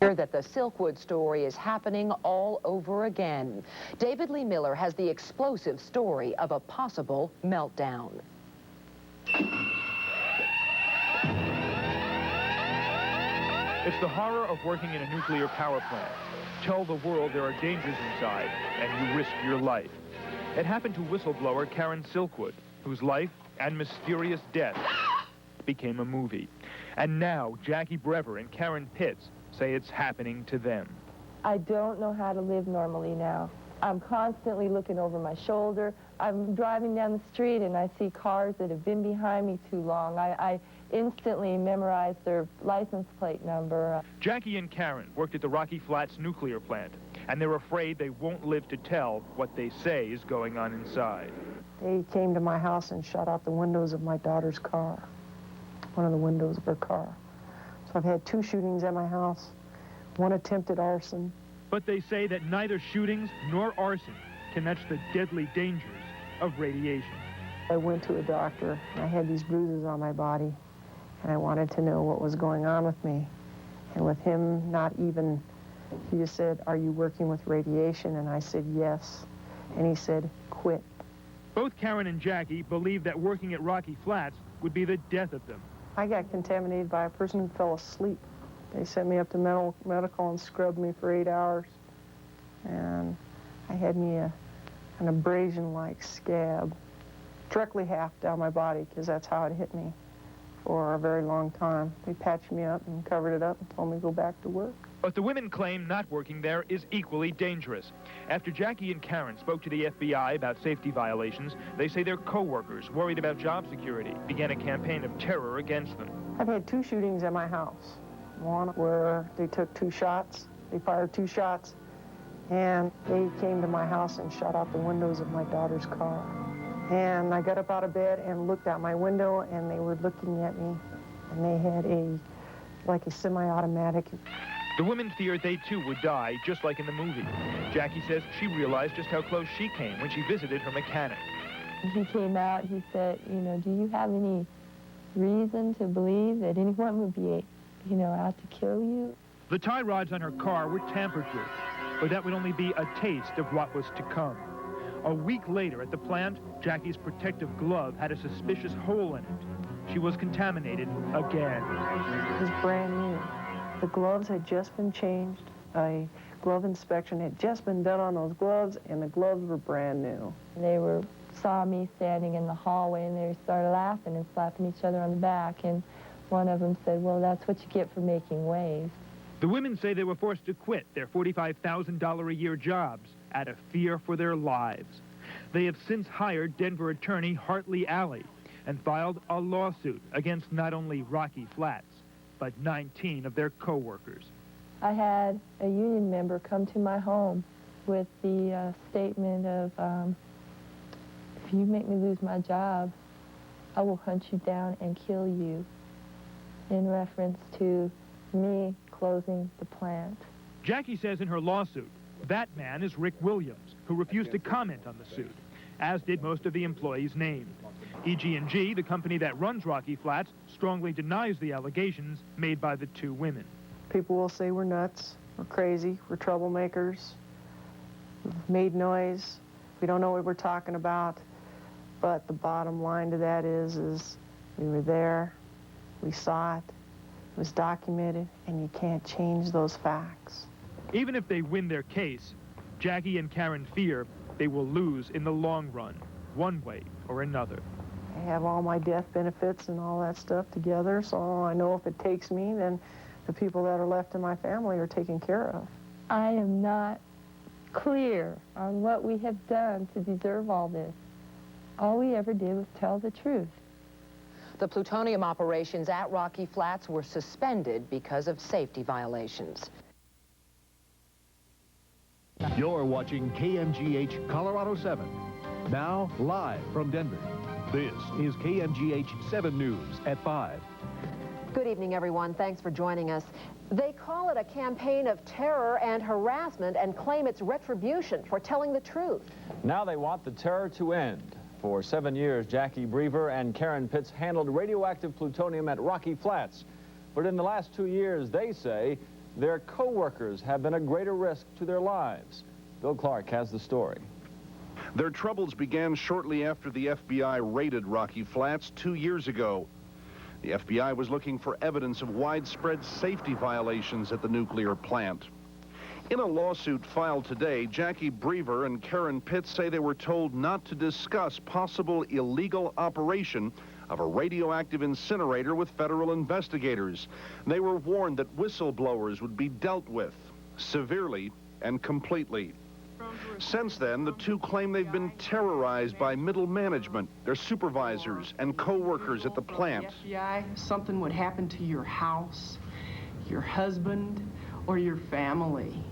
That the Silkwood story is happening all over again. David Lee Miller has the explosive story of a possible meltdown. It's the horror of working in a nuclear power plant. Tell the world there are dangers inside, and you risk your life. It happened to whistleblower Karen Silkwood, whose life and mysterious death became a movie. And now Jacque Brever and Karen Pitts say it's happening to them. I don't know how to live normally now. I'm constantly looking over my shoulder. I'm driving down the street and I see cars that have been behind me too long. I instantly memorize their license plate number. Jacque and Karen worked at the Rocky Flats nuclear plant, and they're afraid they won't live to tell what they say is going on inside. They came to my house and shot out the windows of my daughter's car, one of the windows of her car. So I've had 2 shootings at my house, 1 attempted arson. But they say that neither shootings nor arson can match the deadly dangers of radiation. I went to a doctor, and I had these bruises on my body, and I wanted to know what was going on with me. And with him not even, he just said, "Are you working with radiation?" And I said, "Yes." And he said, "Quit." Both Karen and Jacque believe that working at Rocky Flats would be the death of them. I got contaminated by a person who fell asleep. They sent me up to medical and scrubbed me for 8 hours. And I had me an abrasion-like scab, directly half down my body, because that's how it hit me for a very long time. They patched me up and covered it up and told me to go back to work. But the women claim not working there is equally dangerous. After Jacque and Karen spoke to the FBI about safety violations, they say their co-workers, worried about job security, began a campaign of terror against them. I've had 2 shootings at my house. One where they took 2 shots, they fired 2 shots, and they came to my house and shot out the windows of my daughter's car. And I got up out of bed and looked out my window, and they were looking at me, and they had like a semi-automatic. The women feared they too would die, just like in the movie. Jacque says she realized just how close she came when she visited her mechanic. He came out, he said, "You know, do you have any reason to believe that anyone would be, you know, out to kill you?" The tie rods on her car were tampered with, but that would only be a taste of what was to come. A week later at the plant, Jackie's protective glove had a suspicious hole in it. She was contaminated again. It was brand new. The gloves had just been changed. A glove inspection had just been done on those gloves, and the gloves were brand new. They saw me standing in the hallway, and they started laughing and slapping each other on the back, and one of them said, "Well, that's what you get for making waves." The women say they were forced to quit their $45,000 a year jobs out of fear for their lives. They have since hired Denver attorney Hartley Alley and filed a lawsuit against not only Rocky Flats, but 19 of their co-workers. I had a union member come to my home with the statement of, "If you make me lose my job, I will hunt you down and kill you," in reference to me closing the plant. Jacque says in her lawsuit, that man is Rick Williams, who refused to comment on the suit, as did most of the employees named. EG&G, the company that runs Rocky Flats, strongly denies the allegations made by the 2 women. People will say we're nuts, we're crazy, we're troublemakers, we've made noise, we don't know what we're talking about, but the bottom line to that is we were there, we saw it, it was documented, and you can't change those facts. Even if they win their case, Jacque and Karen fear they will lose in the long run, one way or another. I have all my death benefits and all that stuff together, so I know if it takes me, then the people that are left in my family are taken care of. I am not clear on what we have done to deserve all this. All we ever did was tell the truth. The plutonium operations at Rocky Flats were suspended because of safety violations. You're watching KMGH Colorado 7. Now, live from Denver. This is KMGH 7 News at 5. Good evening, everyone. Thanks for joining us. They call it a campaign of terror and harassment and claim it's retribution for telling the truth. Now they want the terror to end. For 7 years, Jacque Brever and Karen Pitts handled radioactive plutonium at Rocky Flats. But in the last 2 years, they say their co-workers have been a greater risk to their lives. Bill Clark has the story. Their troubles began shortly after the FBI raided Rocky Flats 2 years ago. The FBI was looking for evidence of widespread safety violations at the nuclear plant. In a lawsuit filed today, Jacque Brever and Karen Pitts say they were told not to discuss possible illegal operation of a radioactive incinerator with federal investigators. They were warned that whistleblowers would be dealt with severely and completely. Since then, the two claim they've been terrorized by middle management, their supervisors, and co-workers at the plant. FBI, something would happen to your house, your husband, or your family.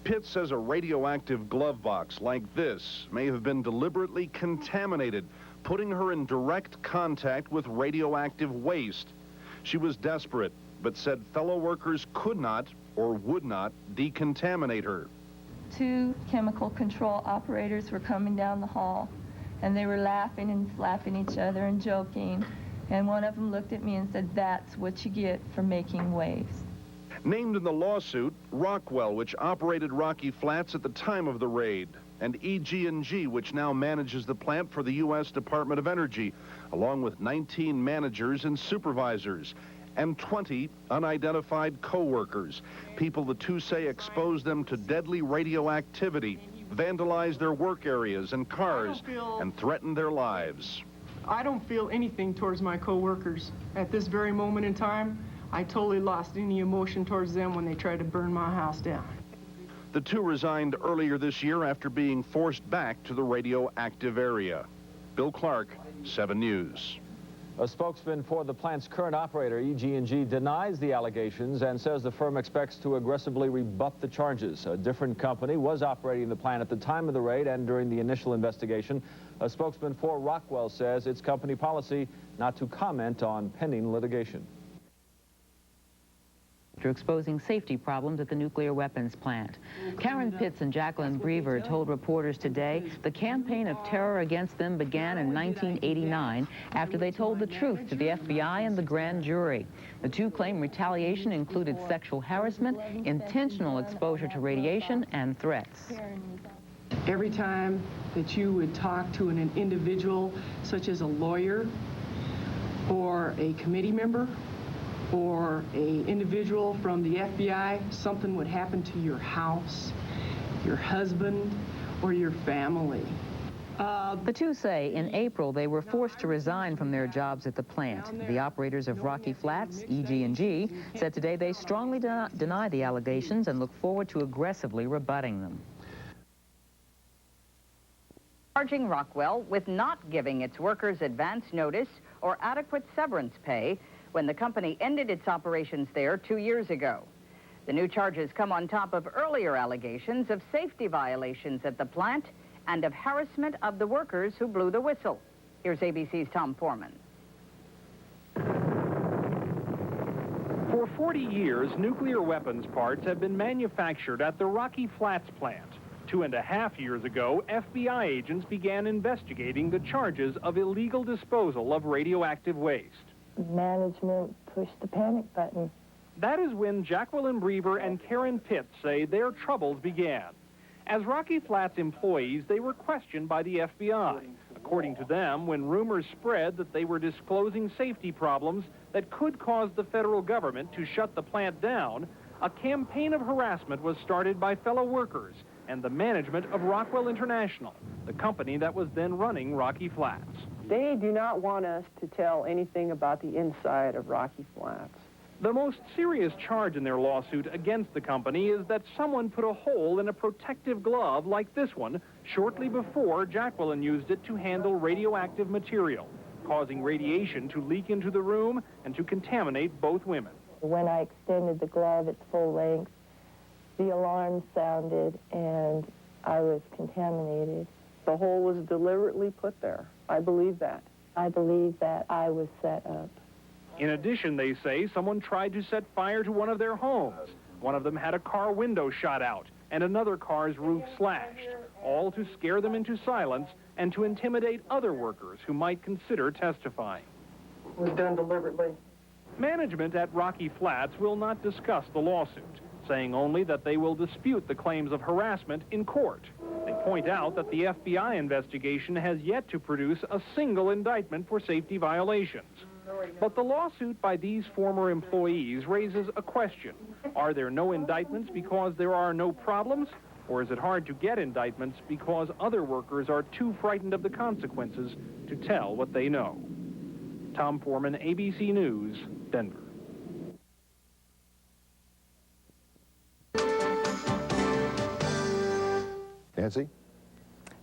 Pitt says a radioactive glove box like this may have been deliberately contaminated, putting her in direct contact with radioactive waste. She was desperate, but said fellow workers could not or would not decontaminate her. 2 chemical control operators were coming down the hall, and they were laughing and slapping each other and joking, and one of them looked at me and said, "That's what you get for making waves." Named in the lawsuit, Rockwell, which operated Rocky Flats at the time of the raid, and EG&G, which now manages the plant for the U.S. Department of Energy, along with 19 managers and supervisors, and 20 unidentified co-workers, people the two say exposed them to deadly radioactivity, vandalized their work areas and cars, and threatened their lives. I don't feel anything towards my co-workers. At this very moment in time, I totally lost any emotion towards them when they tried to burn my house down. The two resigned earlier this year after being forced back to the radioactive area. Bill Clark, 7 News. A spokesman for the plant's current operator, EG&G, denies the allegations and says the firm expects to aggressively rebut the charges. A different company was operating the plant at the time of the raid and during the initial investigation. A spokesman for Rockwell says it's company policy not to comment on pending litigation. After exposing safety problems at the nuclear weapons plant. Karen Pitts and Jacque Brever told reporters today the campaign of terror against them began in 1989 after they told the truth to the FBI and the grand jury. The two claim retaliation included sexual harassment, intentional exposure to radiation, and threats. Every time that you would talk to an individual, such as a lawyer or a committee member, or an individual from the FBI, something would happen to your house, your husband, or your family. The two say in April they were forced to resign from their jobs at the plant. The operators of Rocky Flats, EG&G, said today they strongly deny the allegations and look forward to aggressively rebutting them. Charging Rockwell with not giving its workers advance notice or adequate severance pay when the company ended its operations there 2 years ago. The new charges come on top of earlier allegations of safety violations at the plant and of harassment of the workers who blew the whistle. Here's ABC's Tom Foreman. For 40 years, nuclear weapons parts have been manufactured at the Rocky Flats plant. 2.5 years ago, FBI agents began investigating the charges of illegal disposal of radioactive waste. Management pushed the panic button. That is when Jacque Brever and Karen Pitts say their troubles began. As Rocky Flats employees, they were questioned by the FBI. According to them, when rumors spread that they were disclosing safety problems that could cause the federal government to shut the plant down, a campaign of harassment was started by fellow workers and the management of Rockwell International, the company that was then running Rocky Flats. They do not want us to tell anything about the inside of Rocky Flats. The most serious charge in their lawsuit against the company is that someone put a hole in a protective glove like this one shortly before Jacqueline used it to handle radioactive material, causing radiation to leak into the room and to contaminate both women. When I extended the glove its full length, the alarm sounded and I was contaminated. The hole was deliberately put there. I believe that. I believe that I was set up. In addition, they say someone tried to set fire to one of their homes. One of them had a car window shot out and another car's roof slashed, all to scare them into silence and to intimidate other workers who might consider testifying. It was done deliberately. Management at Rocky Flats will not discuss the lawsuit. saying only that they will dispute the claims of harassment in court. They point out that the FBI investigation has yet to produce a single indictment for safety violations. But the lawsuit by these former employees raises a question. Are there no indictments because there are no problems? Or is it hard to get indictments because other workers are too frightened of the consequences to tell what they know? Tom Foreman, ABC News, Denver. Nancy?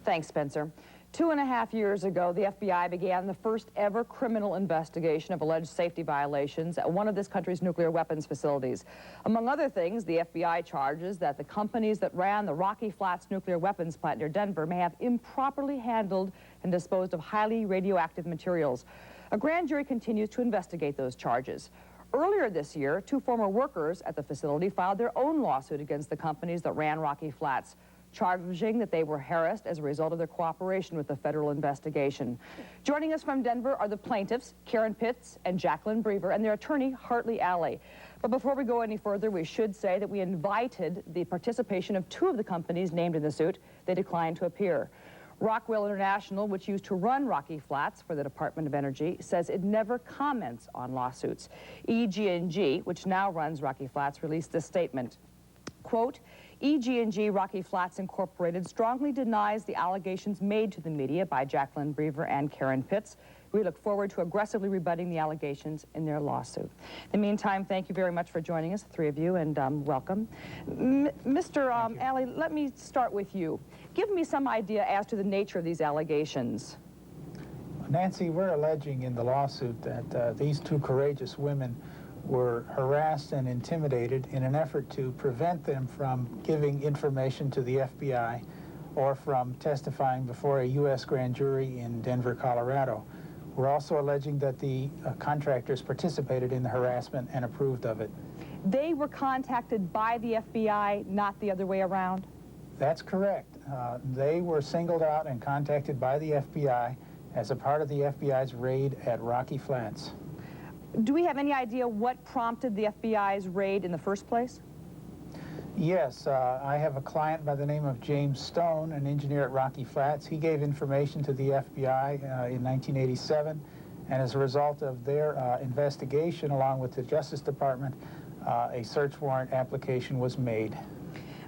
Thanks, Spencer. 2.5 years ago, the FBI began the first ever criminal investigation of alleged safety violations at one of this country's nuclear weapons facilities. Among other things, the FBI charges that the companies that ran the Rocky Flats nuclear weapons plant near Denver may have improperly handled and disposed of highly radioactive materials. A grand jury continues to investigate those charges. Earlier this year, 2 former workers at the facility filed their own lawsuit against the companies that ran Rocky Flats, charging that they were harassed as a result of their cooperation with the federal investigation. Joining us from Denver are the plaintiffs, Karen Pitts and Jacque Brever, and their attorney, Hartley Alley. But before we go any further, we should say that we invited the participation of 2 of the companies named in the suit. They declined to appear. Rockwell International, which used to run Rocky Flats for the Department of Energy, says it never comments on lawsuits. EG&G, which now runs Rocky Flats, released this statement. Quote, EG&G Rocky Flats Incorporated strongly denies the allegations made to the media by Jacque Brever and Karen Pitts. We look forward to aggressively rebutting the allegations in their lawsuit. In the meantime, thank you very much for joining us, the 3 of you, and welcome. Mr. Alley, let me start with you. Give me some idea as to the nature of these allegations. Nancy, we're alleging in the lawsuit that these 2 courageous women were harassed and intimidated in an effort to prevent them from giving information to the FBI or from testifying before a U.S. grand jury in Denver, Colorado. We're also alleging that the contractors participated in the harassment and approved of it. They were contacted by the FBI, not the other way around? That's correct. They were singled out and contacted by the FBI as a part of the FBI's raid at Rocky Flats. Do we have any idea what prompted the FBI's raid in the first place? Yes, I have a client by the name of James Stone, an engineer at Rocky Flats. He gave information to the FBI in 1987, and as a result of their investigation, along with the Justice Department, a search warrant application was made.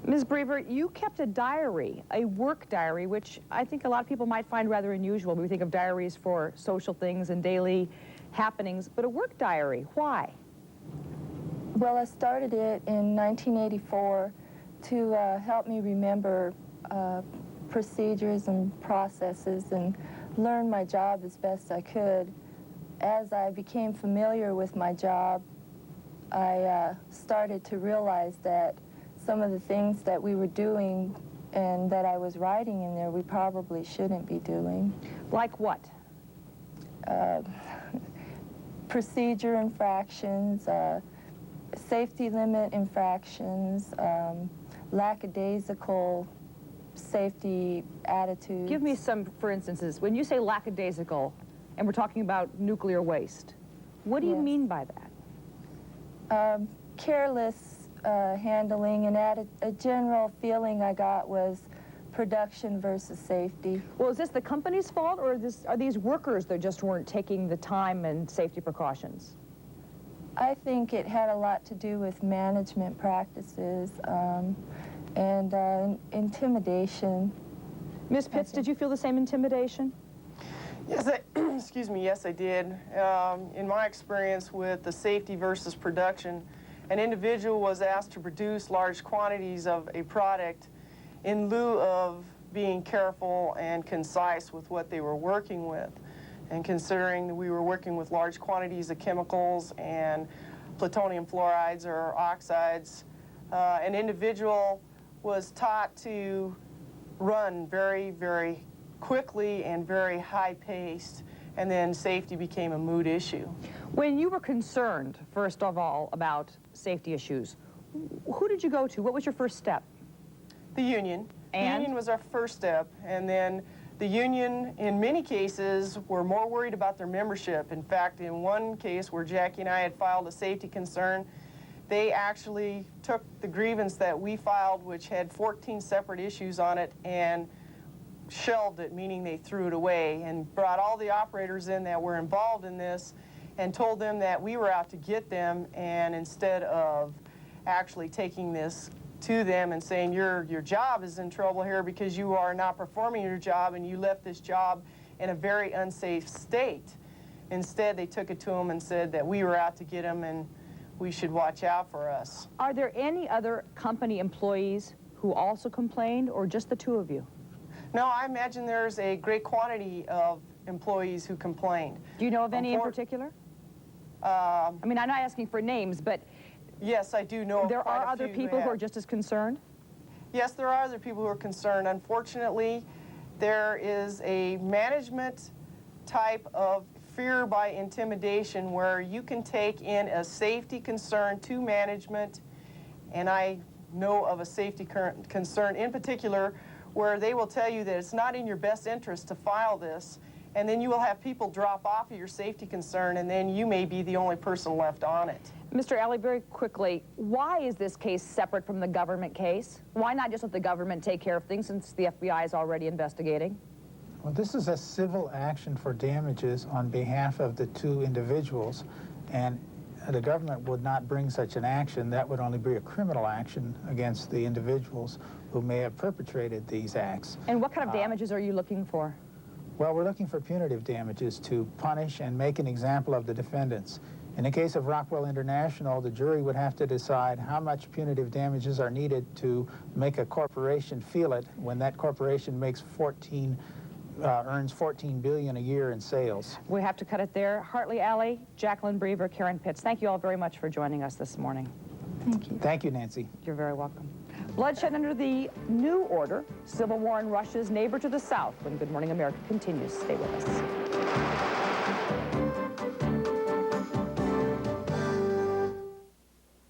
Ms. Brever, you kept a diary, a work diary, which I think a lot of people might find rather unusual. We think of diaries for social things and daily happenings, but a work diary, why? Well, I started it in 1984 to help me remember procedures and processes and learn my job as best I could. As I became familiar with my job, I started to realize that some of the things that we were doing and that I was writing in there we probably shouldn't be doing. Like what? Procedure infractions, safety limit infractions, lackadaisical safety attitudes. Give me some, for instances, when you say lackadaisical, and we're talking about nuclear waste, what do you mean by that? Careless handling, and a general feeling I got was production versus safety. Well, is this the company's fault, or are these workers that just weren't taking the time and safety precautions? I think it had a lot to do with management practices and intimidation. Ms. Pitts, did you feel the same intimidation? Yes, excuse me, yes I did. In my experience with the safety versus production, an individual was asked to produce large quantities of a product in lieu of being careful and concise with what they were working with. And considering that we were working with large quantities of chemicals and plutonium fluorides or oxides, an individual was taught to run very, very quickly and very high-paced, and then safety became a moot issue. When you were concerned, first of all, about safety issues, who did you go to? What was your first step? The union. And? The union was our first step, and then the union, in many cases, were more worried about their membership. In fact, in one case where Jackie and I had filed a safety concern, they actually took the grievance that we filed, which had 14 separate issues on it, and shelved it, meaning they threw it away, and brought all the operators in that were involved in this and told them that we were out to get them, and instead of actually taking this to them and saying your job is in trouble here because you are not performing your job and you left this job in a very unsafe state. Instead, they took it to them and said that we were out to get them and we should watch out for us. Are there any other company employees who also complained, or just the two of you? No, I imagine there's a great quantity of employees who complained. Do you know of any in particular? I mean, I'm not asking for names, but yes, I do know. There are other people who are just as concerned? Yes, there are other people who are concerned. Unfortunately, there is a management type of fear by intimidation where you can take in a safety concern to management, and I know of a safety concern in particular where they will tell you that it's not in your best interest to file this, and then you will have people drop off of your safety concern, and then you may be the only person left on it. Mr. Alley, very quickly, why is this case separate from the government case? Why not just let the government take care of things since the FBI is already investigating? Well, this is a civil action for damages on behalf of the two individuals, and the government would not bring such an action. That would only be a criminal action against the individuals who may have perpetrated these acts. And what kind of damages are you looking for? Well, we're looking for punitive damages to punish and make an example of the defendants. In the case of Rockwell International, the jury would have to decide how much punitive damages are needed to make a corporation feel it when that corporation makes earns $14 billion a year in sales. We have to cut it there. Hartley Alley, Jacque Brever, Karen Pitts, thank you all very much for joining us this morning. Thank you. Thank you, Nancy. You're very welcome. Bloodshed under the new order, civil war in Russia's neighbor to the south when Good Morning America continues. Stay with us.